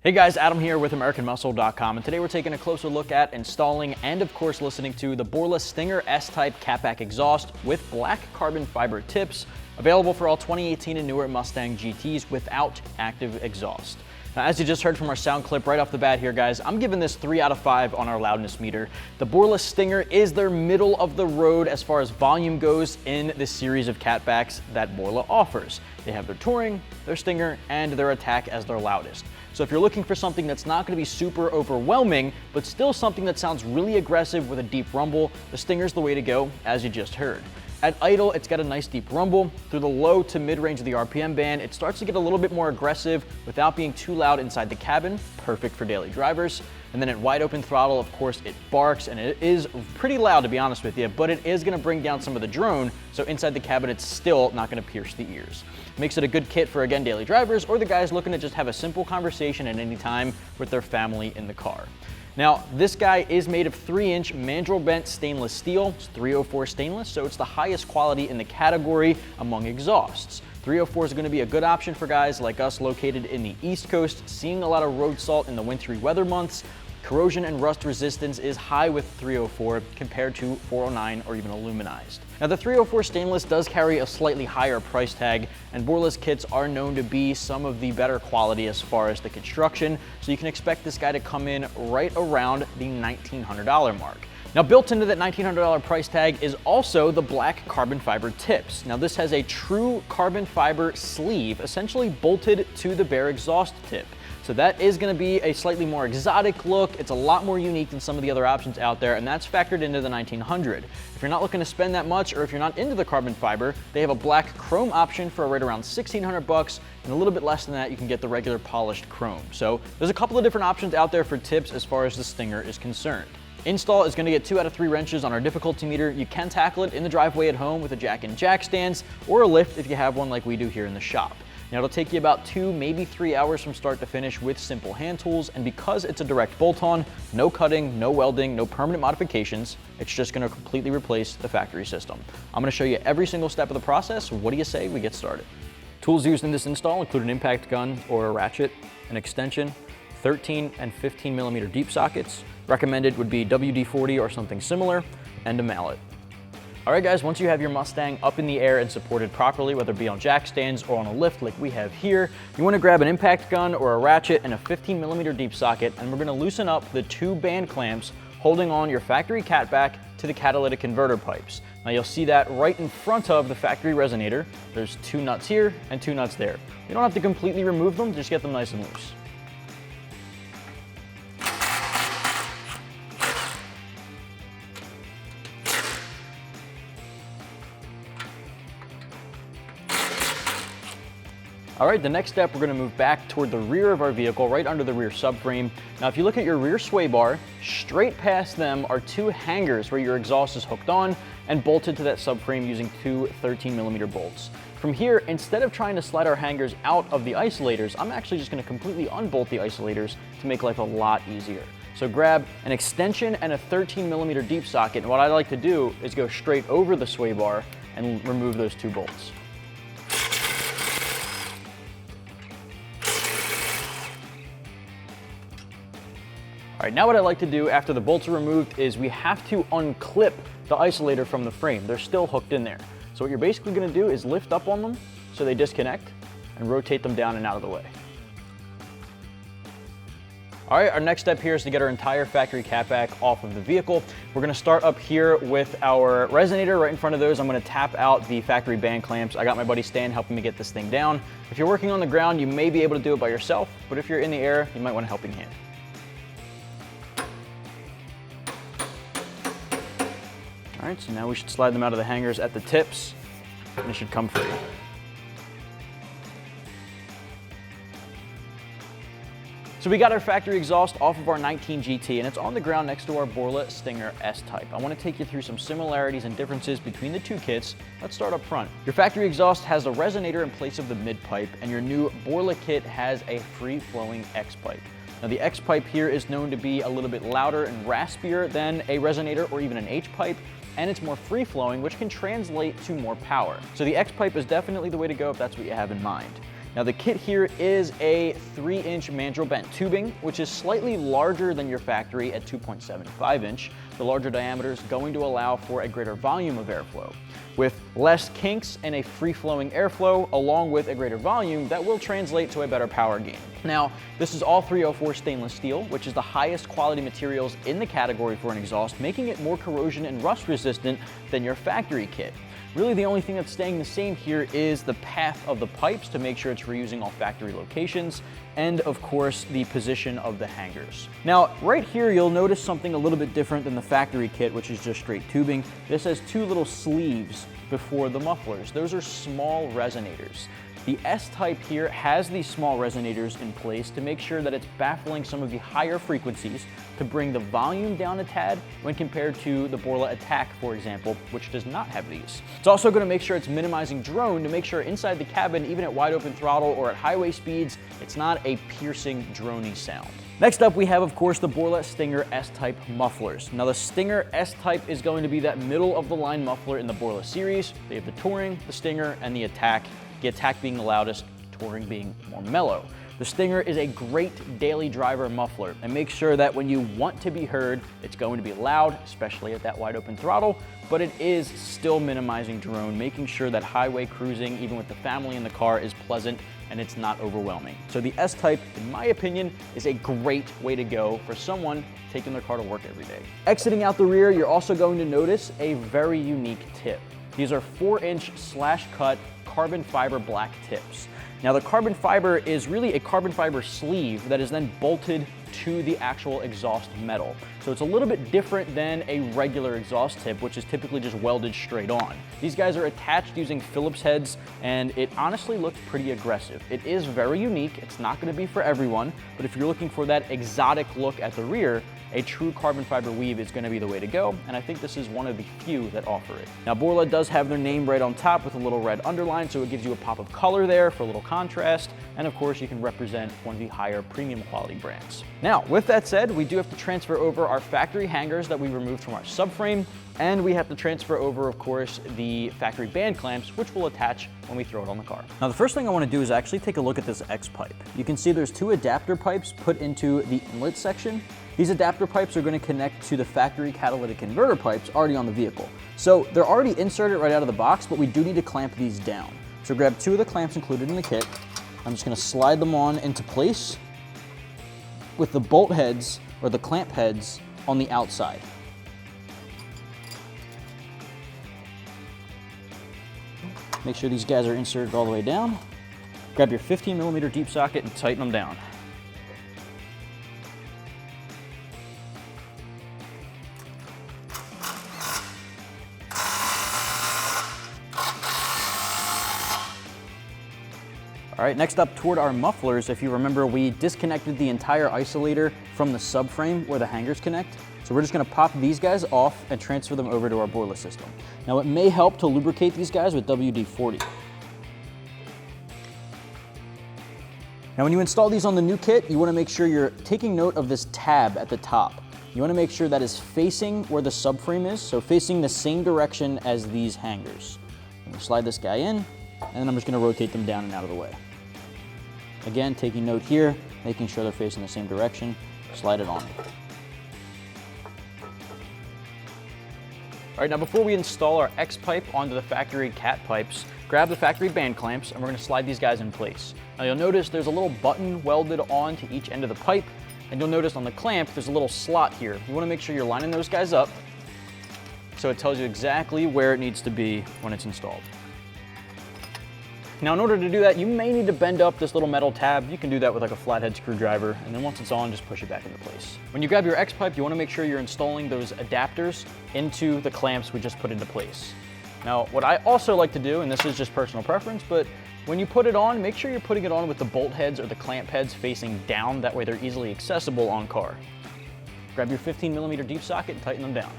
Hey guys, Adam here with AmericanMuscle.com, and today we're taking a closer look at installing and of course listening to the Borla Stinger S-Type catback exhaust with black carbon fiber tips, available for all 2018 and newer Mustang GTs without active exhaust. Now, as you just heard from our sound clip right off the bat here, guys, I'm giving this 3 out of 5 on our loudness meter. The Borla Stinger is their middle of the road as far as volume goes in this series of catbacks that Borla offers. They have their Touring, their Stinger, and their Attack as their loudest. So if you're looking for something that's not going to be super overwhelming, but still something that sounds really aggressive with a deep rumble, the Stinger's the way to go, as you just heard. At idle, it's got a nice deep rumble. Through the low to mid-range of the RPM band, it starts to get a little bit more aggressive without being too loud inside the cabin, perfect for daily drivers. And then at wide open throttle, of course, it barks, and it is pretty loud, to be honest with you, but it is going to bring down some of the drone, so inside the cabin, it's still not going to pierce the ears. Makes it a good kit for, again, daily drivers or the guys looking to just have a simple conversation at any time with their family in the car. Now, this guy is made of 3-inch mandrel-bent stainless steel. It's 304 stainless, so it's the highest quality in the category among exhausts. 304 is going to be a good option for guys like us located in the East Coast, seeing a lot of road salt in the wintry weather months. Corrosion and rust resistance is high with 304 compared to 409 or even aluminized. Now, the 304 stainless does carry a slightly higher price tag, and Borla's kits are known to be some of the better quality as far as the construction, so you can expect this guy to come in right around the $1,900 mark. Now, built into that $1,900 price tag is also the black carbon fiber tips. Now, this has a true carbon fiber sleeve, essentially bolted to the bare exhaust tip. So that is going to be a slightly more exotic look. It's a lot more unique than some of the other options out there, and that's factored into the $1,900. If you're not looking to spend that much, or if you're not into the carbon fiber, they have a black chrome option for right around $1,600, and a little bit less than that, you can get the regular polished chrome. So there's a couple of different options out there for tips as far as the Stinger is concerned. Install is going to get 2 out of 3 wrenches on our difficulty meter. You can tackle it in the driveway at home with a jack and jack stands, or a lift if you have one like we do here in the shop. Now, it'll take you about 2, maybe 3 hours from start to finish with simple hand tools, and because it's a direct bolt-on, no cutting, no welding, no permanent modifications, it's just going to completely replace the factory system. I'm going to show you every single step of the process. What do you say we get started? Tools used in this install include an impact gun or a ratchet, an extension, 13 and 15 millimeter deep sockets. Recommended would be WD-40 or something similar, and a mallet. All right, guys, once you have your Mustang up in the air and supported properly, whether it be on jack stands or on a lift like we have here, you want to grab an impact gun or a ratchet and a 15 millimeter deep socket, and we're going to loosen up the 2 band clamps holding on your factory catback to the catalytic converter pipes. Now, you'll see that right in front of the factory resonator. There's 2 nuts here and 2 nuts there. You don't have to completely remove them, just get them nice and loose. All right, the next step, we're going to move back toward the rear of our vehicle, right under the rear subframe. Now, if you look at your rear sway bar, straight past them are 2 hangers where your exhaust is hooked on and bolted to that subframe using 2 13 millimeter bolts. From here, instead of trying to slide our hangers out of the isolators, I'm actually just going to completely unbolt the isolators to make life a lot easier. So grab an extension and a 13 millimeter deep socket, and what I like to do is go straight over the sway bar and remove those 2 bolts. All right, now what I like to do after the bolts are removed is we have to unclip the isolator from the frame. They're still hooked in there. So what you're basically going to do is lift up on them so they disconnect and rotate them down and out of the way. All right, our next step here is to get our entire factory catback off of the vehicle. We're gonna start up here with our resonator. Right in front of those, I'm gonna tap out the factory band clamps. I got my buddy Stan helping me get this thing down. If you're working on the ground, you may be able to do it by yourself, but if you're in the air, you might want a helping hand. All right, so now we should slide them out of the hangers at the tips, and it should come free. So we got our factory exhaust off of our 19 GT, and it's on the ground next to our Borla Stinger S-Type. I want to take you through some similarities and differences between the two kits. Let's start up front. Your factory exhaust has a resonator in place of the mid-pipe, and your new Borla kit has a free-flowing X-pipe. Now the X-pipe here is known to be a little bit louder and raspier than a resonator or even an H-pipe, and it's more free-flowing, which can translate to more power. So the X-pipe is definitely the way to go if that's what you have in mind. Now the kit here is a 3-inch mandrel-bent tubing, which is slightly larger than your factory at 2.75 inch. The larger diameter is going to allow for a greater volume of airflow. With less kinks and a free-flowing airflow, along with a greater volume, that will translate to a better power gain. Now, this is all 304 stainless steel, which is the highest quality materials in the category for an exhaust, making it more corrosion and rust resistant than your factory kit. Really, the only thing that's staying the same here is the path of the pipes to make sure it's reusing all factory locations, and of course, the position of the hangers. Now, right here, you'll notice something a little bit different than the factory kit, which is just straight tubing. This has two little sleeves before the mufflers. Those are small resonators. The S-Type here has these small resonators in place to make sure that it's baffling some of the higher frequencies to bring the volume down a tad when compared to the Borla Attack, for example, which does not have these. It's also going to make sure it's minimizing drone to make sure inside the cabin, even at wide open throttle or at highway speeds, it's not a piercing droney sound. Next up, we have, of course, the Borla Stinger S-Type mufflers. Now, the Stinger S-Type is going to be that middle-of-the-line muffler in the Borla series. They have the Touring, the Stinger, and the Attack. The Attack being the loudest, Touring being more mellow. The Stinger is a great daily driver muffler and makes sure that when you want to be heard, it's going to be loud, especially at that wide open throttle, but it is still minimizing drone, making sure that highway cruising, even with the family in the car, is pleasant and it's not overwhelming. So the S-Type, in my opinion, is a great way to go for someone taking their car to work every day. Exiting out the rear, you're also going to notice a very unique tip. These are 4-inch slash-cut carbon fiber black tips. Now the carbon fiber is really a carbon fiber sleeve that is then bolted to the actual exhaust metal. So it's a little bit different than a regular exhaust tip, which is typically just welded straight on. These guys are attached using Phillips heads, and it honestly looks pretty aggressive. It is very unique. It's not going to be for everyone, but if you're looking for that exotic look at the rear, a true carbon fiber weave is going to be the way to go, and I think this is one of the few that offer it. Now, Borla does have their name right on top with a little red underline, so it gives you a pop of color there for a little contrast, and of course, you can represent one of the higher premium quality brands. Now, with that said, we do have to transfer over our factory hangers that we removed from our subframe, and we have to transfer over, of course, the factory band clamps, which will attach when we throw it on the car. Now, the first thing I want to do is actually take a look at this X-pipe. You can see there's two adapter pipes put into the inlet section. These adapter pipes are going to connect to the factory catalytic converter pipes already on the vehicle. So they're already inserted right out of the box, but we do need to clamp these down. So grab two of the clamps included in the kit. I'm just going to slide them on into place with the bolt heads or the clamp heads on the outside. Make sure these guys are inserted all the way down. Grab your 15mm deep socket and tighten them down. All right, next up toward our mufflers, if you remember, we disconnected the entire isolator from the subframe where the hangers connect. So we're just gonna pop these guys off and transfer them over to our Borla system. Now it may help to lubricate these guys with WD-40. Now when you install these on the new kit, you wanna make sure you're taking note of this tab at the top. You wanna make sure that is facing where the subframe is, so facing the same direction as these hangers. I'm gonna slide this guy in, and then I'm just gonna rotate them down and out of the way. Again, taking note here, making sure they're facing the same direction, slide it on. All right, now before we install our X-pipe onto the factory cat pipes, grab the factory band clamps and we're gonna slide these guys in place. Now you'll notice there's a little button welded on to each end of the pipe, And you'll notice on the clamp, there's a little slot here. You wanna make sure you're lining those guys up so it tells you exactly where it needs to be when it's installed. Now, in order to do that, you may need to bend up this little metal tab. You can do that with like a flathead screwdriver, and then once it's on, just push it back into place. When you grab your X-pipe, you wanna make sure you're installing those adapters into the clamps we just put into place. Now, what I also like to do, and this is just personal preference, but when you put it on, make sure you're putting it on with the bolt heads or the clamp heads facing down. That way they're easily accessible on car. Grab your 15mm deep socket and tighten them down.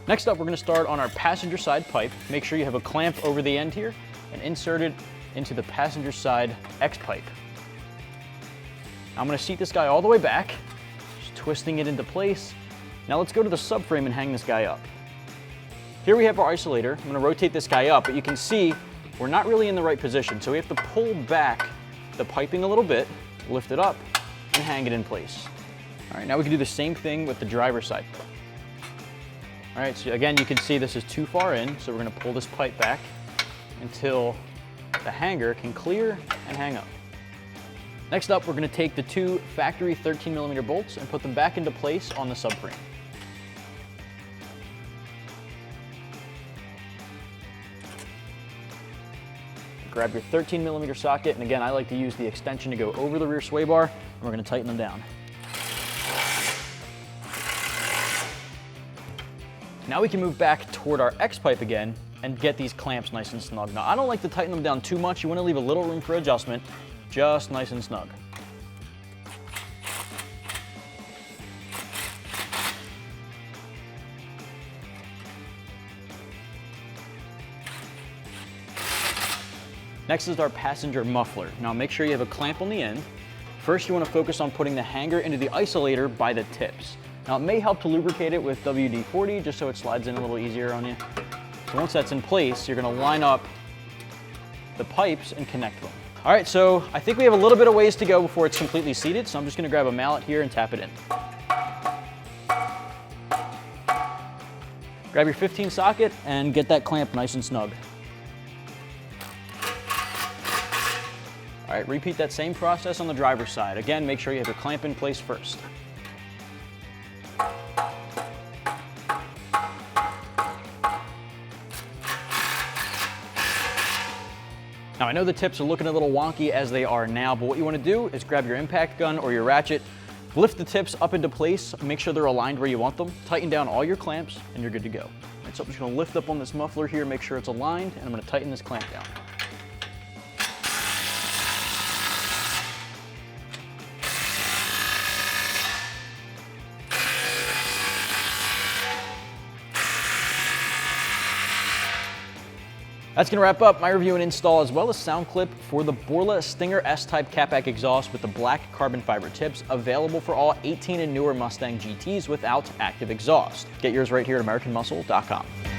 Next up, we're gonna start on our passenger side pipe. Make sure you have a clamp over the end here and insert it into the passenger side X-pipe. I'm gonna seat this guy all the way back, just twisting it into place. Now let's go to the subframe and hang this guy up. Here we have our isolator. I'm gonna rotate this guy up, but you can see we're not really in the right position, so we have to pull back the piping a little bit, lift it up, and hang it in place. All right, now we can do the same thing with the driver's side. All right, so again, you can see this is too far in, so we're gonna pull this pipe back until the hanger can clear and hang up. Next up, we're gonna take the two factory 13mm bolts and put them back into place on the subframe. Grab your 13mm socket, and again, I like to use the extension to go over the rear sway bar, and we're gonna tighten them down. Now we can move back toward our X-pipe again and get these clamps nice and snug. Now, I don't like to tighten them down too much. You want to leave a little room for adjustment, just nice and snug. Next is our passenger muffler. Now make sure you have a clamp on the end. First, you want to focus on putting the hanger into the isolator by the tips. Now it may help to lubricate it with WD-40 just so it slides in a little easier on you. So once that's in place, you're gonna line up the pipes and connect them. All right, so I think we have a little bit of ways to go before it's completely seated, so I'm just gonna grab a mallet here and tap it in. Grab your 15 socket and get that clamp nice and snug. All right, repeat that same process on the driver's side. Again, make sure you have your clamp in place first. Now I know the tips are looking a little wonky as they are now, but what you want to do is grab your impact gun or your ratchet, lift the tips up into place, make sure they're aligned where you want them, tighten down all your clamps, and you're good to go. All right, so I'm just going to lift up on this muffler here, make sure it's aligned, and I'm going to tighten this clamp down. That's gonna wrap up my review and install as well as sound clip for the Borla Stinger S-Type catback exhaust with the black carbon fiber tips, available for all 18 and newer Mustang GTs without active exhaust. Get yours right here at AmericanMuscle.com.